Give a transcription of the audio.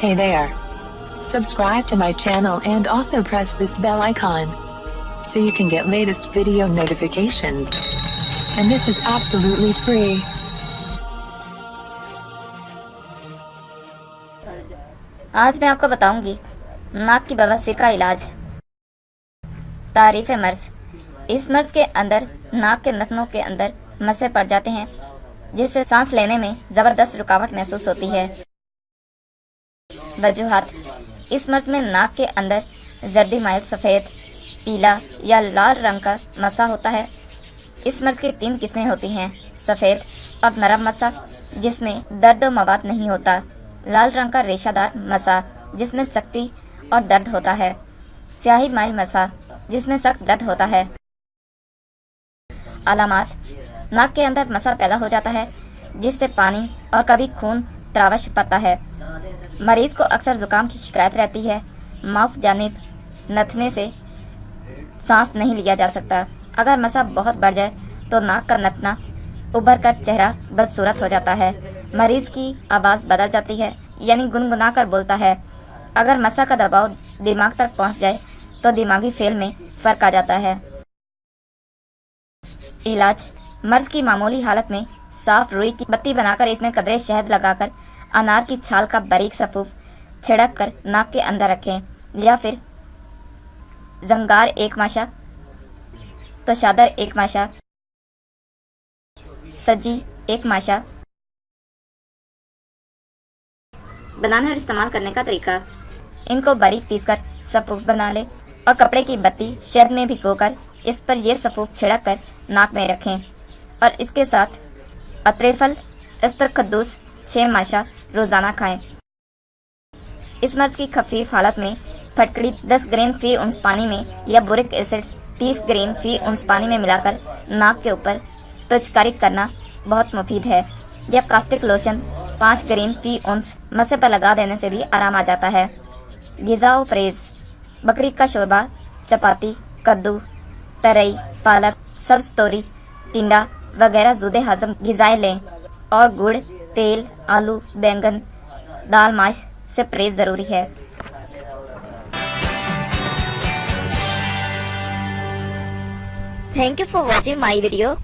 Hey there. Subscribe to my channel and also press this bell icon so you can get latest video notifications. And this is absolutely free. आज मैं आपको बताऊंगी नाक की बवासीर का इलाज। तारीफ मर्ज। इस मर्ज के अंदर नाक के नथनों के अंदर मस्से पड़ जाते हैं, जिससे सांस लेने में जबरदस्त रुकावट महसूस होती है। वजूहात। इस मर्ज में नाक के अंदर जर्दी माइल सफ़ेद, पीला या लाल रंग का मस्सा होता है। इस मर्ज की 3 किस्में होती हैं। सफ़ेद और नरम मस्सा, जिसमें दर्द व मवाद नहीं होता। लाल रंग का रेशादार मस्सा, जिसमें सख्ती और दर्द होता है। स्याही माइल मस्सा, जिसमें सख्त दर्द होता है। अलामात। नाक के अंदर मस्सा पैदा हो जाता है, जिससे पानी और कभी खून त्रावश पड़ता है। मरीज को अक्सर जुकाम की शिकायत रहती है। माउथ जानिब नथने से सांस नहीं लिया जा सकता। अगर मस्सा बहुत बढ़ जाए तो नाक का नथना उभर कर चेहरा बदसूरत हो जाता है। मरीज की आवाज़ बदल जाती है, यानी गुनगुना कर बोलता है। अगर मस्सा का दबाव दिमाग तक पहुंच जाए तो दिमागी फेल में फ़र्क आ जाता है। इलाज। मर्ज की मामूली हालत में साफ रुई की बत्ती बनाकर इसमें कदरे शहद लगाकर अनार की छाल का बारीक सफूफ छिड़क कर नाक के अंदर रखें, या फिर जंगार 1 माशा, तोशादर 1 माशा, सज्जी 1 माशा। बनाना और इस्तेमाल करने का तरीका। इनको बारीक पीसकर सफूफ बना लें और कपड़े की बत्ती शहद में भिगोकर इस पर यह सफूफ छिड़क कर नाक में रखें और इसके साथ अतरेफल खद्दूस 6 माशा रोज़ाना खाएं। इस मर्ज की खफीफ हालत में फटकड़ी 10 ग्रेन फी उंस पानी में या बोरिक एसिड 30 ग्रेन फी उंस पानी में मिलाकर नाक के ऊपर तुचकारी करना बहुत मुफीद है। यह कास्टिक लोशन 5 ग्रेन फी उंस मस्से पर लगा देने से भी आराम आ जाता है। गिज़ा व परहेज़। बकरी का शोरबा, चपाती, कद्दू, तरई, पालक, सब्ज़ तोरी, टिंडा वगैरह ज़ुदे हज़म गिज़ाएं लें और गुड़, तेल, आलू, बैंगन, दाल, मांस से परहेज़ ज़रूरी है। Thank you for watching my video.